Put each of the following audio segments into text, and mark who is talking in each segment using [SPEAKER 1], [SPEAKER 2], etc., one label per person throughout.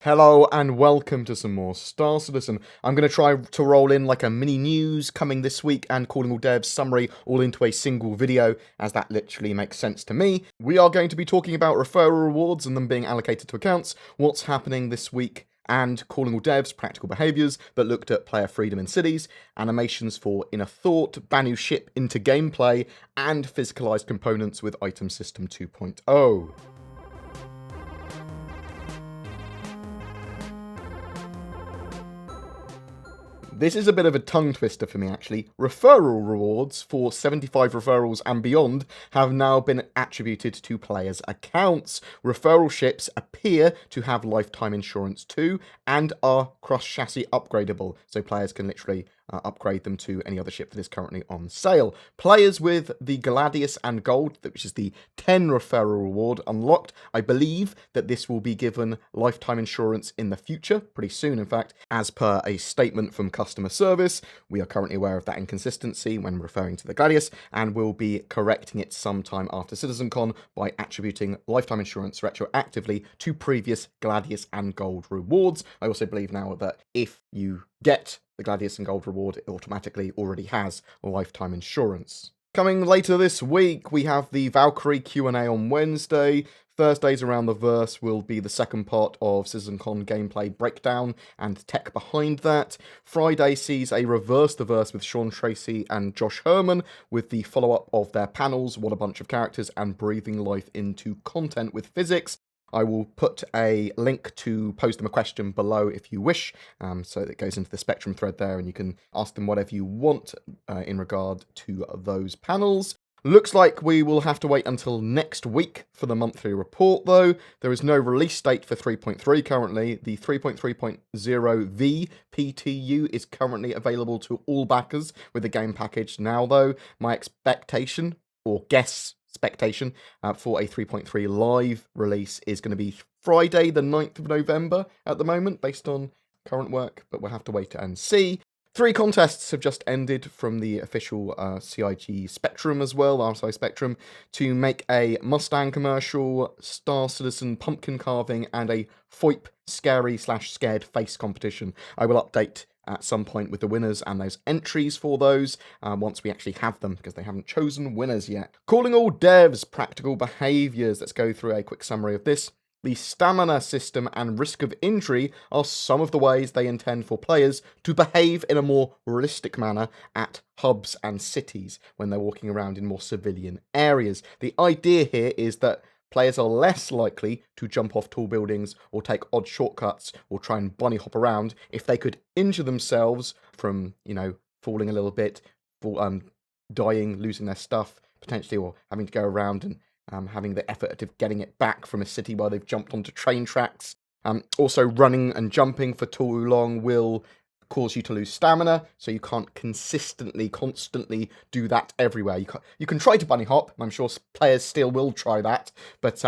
[SPEAKER 1] Hello and welcome to some more Star Citizen. I'm going to try to roll in like a mini news coming this week and Calling All Devs summary all into a single video, as that literally makes sense to me. We are going to be talking about referral rewards and them being allocated to accounts, what's happening this week, and Calling All Devs, practical behaviours that looked at player freedom in cities, animations for Inner Thought, Banu Ship Inter-Gameplay, and physicalized components with Item System 2.0. This is a bit of a tongue twister for me, actually. Referral rewards for 75 referrals and beyond have now been attributed to players' accounts. Referral ships appear to have lifetime insurance too, and are cross-chassis upgradable, so players can literally upgrade them to any other ship that is currently on sale. Players with the Gladius and Gold, which is the 10 referral reward, unlocked. I believe that this will be given lifetime insurance in the future, pretty soon in fact, as per a statement from customer service. We are currently aware of that inconsistency when referring to the Gladius, and will be correcting it sometime after CitizenCon by attributing lifetime insurance retroactively to previous Gladius and Gold rewards. I also believe now that if you get the Gladius and Gold reward, it automatically already has lifetime insurance. Coming later this week, we have the Valkyrie Q&A on Wednesday. Thursdays around the verse will be the second part of CitizenCon gameplay breakdown and tech behind that. Friday sees a reverse the verse with Sean Tracy and Josh Herman with the follow-up of their panels, What a Bunch of Characters, and Breathing Life into Content with Physics. I will put a link to pose them a question below if you wish, so that goes into the Spectrum thread there, and you can ask them whatever you want in regard to those panels. Looks like we will have to wait until next week for the monthly report, though. There is no release date for 3.3 currently. The 3.3.0V PTU is currently available to all backers with the game package now, though. My expectation, or guess, expectation for a 3.3 live release is going to be Friday the 9th of November at the moment, based on current work, but we'll have to wait and see. 3 contests have just ended from the official CIG Spectrum as well, RSI Spectrum, to make a Mustang commercial, Star Citizen pumpkin carving, and a FOIP scary/scared face competition. I will update at some point with the winners and those entries for those once we actually have them, because they haven't chosen winners yet. Calling All Devs, practical behaviours. Let's go through a quick summary of this. The stamina system and risk of injury are some of the ways they intend for players to behave in a more realistic manner at hubs and cities when they're walking around in more civilian areas. The idea here is that players are less likely to jump off tall buildings or take odd shortcuts or try and bunny hop around if they could injure themselves from, falling a little bit, dying, losing their stuff, potentially, or having to go around and having the effort of getting it back from a city where they've jumped onto train tracks. Also, running and jumping for too long will cause you to lose stamina, so you can't constantly do that everywhere. You can try to bunny hop, and I'm sure players still will try that, but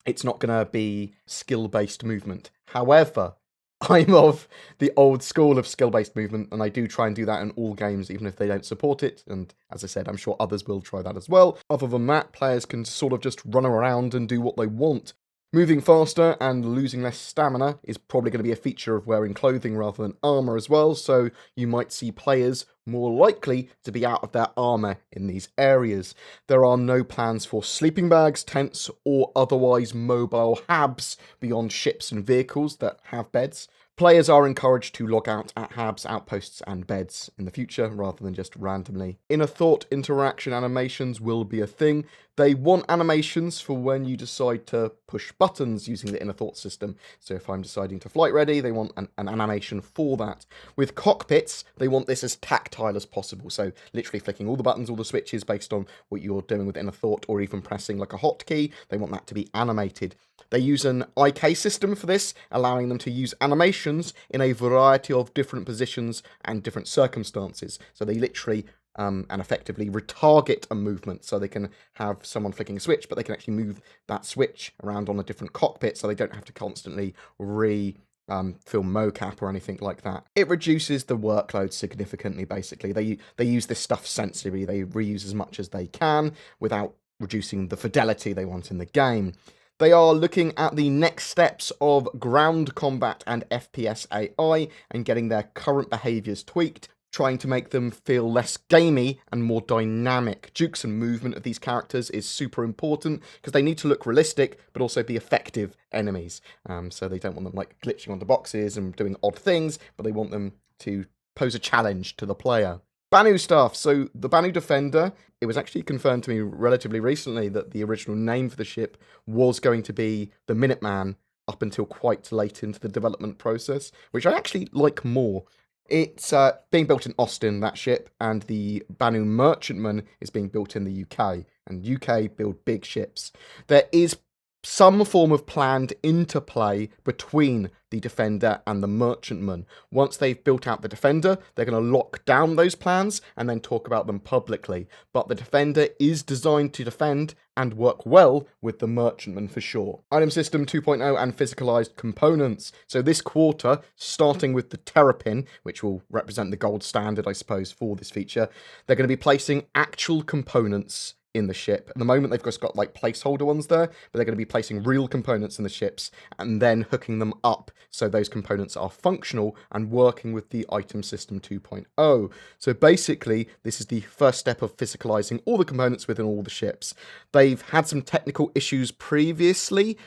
[SPEAKER 1] it's not going to be skill-based movement. However, I'm of the old school of skill-based movement, and I do try and do that in all games, even if they don't support it, and as I said, I'm sure others will try that as well. Other than that, players can sort of just run around and do what they want. Moving faster and losing less stamina is probably going to be a feature of wearing clothing rather than armour as well, so you might see players more likely to be out of their armour in these areas. There are no plans for sleeping bags, tents, or otherwise mobile HABs beyond ships and vehicles that have beds. Players are encouraged to log out at HABs, outposts, and beds in the future, rather than just randomly. Inner Thought interaction animations will be a thing. They want animations for when you decide to push buttons using the Inner Thought system. So if I'm deciding to flight ready, they want an animation for that. With cockpits, they want this as tactile as possible. So literally flicking all the buttons, all the switches based on what you're doing with Inner Thought, or even pressing like a hotkey. They want that to be animated. They use an IK system for this, allowing them to use animations in a variety of different positions and different circumstances. So they literally and effectively retarget a movement, so they can have someone flicking a switch, but they can actually move that switch around on a different cockpit, so they don't have to constantly film mocap or anything like that. It reduces the workload significantly, basically. They use this stuff sensibly. They reuse as much as they can without reducing the fidelity they want in the game. They are looking at the next steps of ground combat and FPS AI and getting their current behaviours tweaked, trying to make them feel less gamey and more dynamic. Jukes and movement of these characters is super important because they need to look realistic but also be effective enemies. So they don't want them like glitching onto boxes and doing odd things, but they want them to pose a challenge to the player. Banu stuff. So the Banu Defender, it was actually confirmed to me relatively recently that the original name for the ship was going to be the Minuteman up until quite late into the development process, which I actually like more. It's being built in Austin, that ship, and the Banu Merchantman is being built in the UK, and UK build big ships. There is some form of planned interplay between the Defender and the Merchantman. Once they've built out the Defender, they're going to lock down those plans and then talk about them publicly. But the Defender is designed to defend and work well with the Merchantman for sure. Item System 2.0 and physicalized components. So this quarter, starting with the Terrapin, which will represent the gold standard, I suppose, for this feature, they're going to be placing actual components in the ship. At the moment, they've just got like placeholder ones there, but they're going to be placing real components in the ships and then hooking them up so those components are functional and working with the Item System 2.0. So basically, this is the first step of physicalizing all the components within all the ships. They've had some technical issues previously,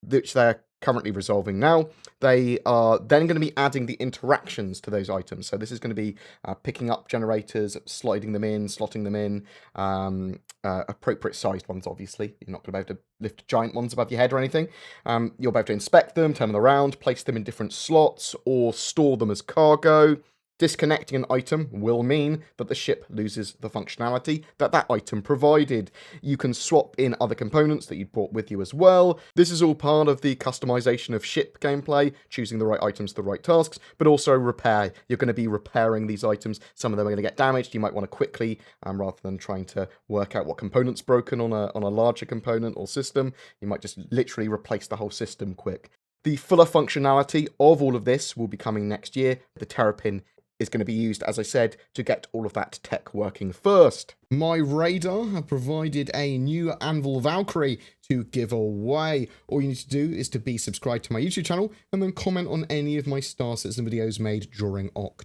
[SPEAKER 1] which they're currently resolving now. They are then going to be adding the interactions to those items. So this is going to be picking up generators, sliding them in, slotting them in, appropriate sized ones, obviously. You're not going to be able to lift giant ones above your head or anything. You'll be able to inspect them, turn them around, place them in different slots, or store them as cargo. Disconnecting an item will mean that the ship loses the functionality that that item provided. You can swap in other components that you'd brought with you as well. This is all part of the customization of ship gameplay, choosing the right items for the right tasks, but also repair. You're going to be repairing these items. Some of them are going to get damaged. You might want to quickly, rather than trying to work out what component's broken on a larger component or system, you might just literally replace the whole system quick. The fuller functionality of all of this will be coming next year. The Terrapin is going to be used, as I said, to get all of that tech working first. My radar have provided a new Anvil Valkyrie to give away. All you need to do is to be subscribed to my YouTube channel and then comment on any of my Star Citizen videos made during October.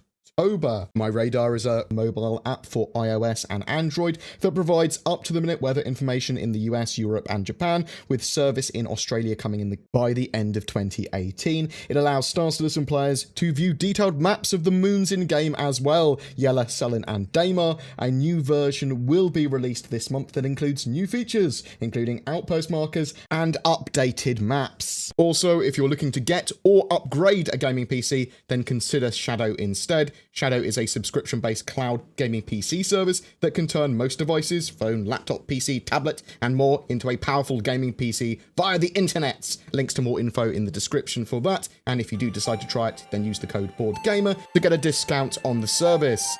[SPEAKER 1] My Radar is a mobile app for iOS and Android that provides up-to-the-minute weather information in the US, Europe, and Japan, with service in Australia coming in by the end of 2018. It allows Star Citizen players to view detailed maps of the moons in-game as well, Yela, Selin, and Daymar. A new version will be released this month that includes new features, including outpost markers and updated maps. Also, if you're looking to get or upgrade a gaming PC, then consider Shadow instead. Shadow is a subscription-based cloud gaming PC service that can turn most devices, phone, laptop, PC, tablet, and more into a powerful gaming PC via the internets. Links to more info in the description for that, and if you do decide to try it, then use the code BoredGamer to get a discount on the service.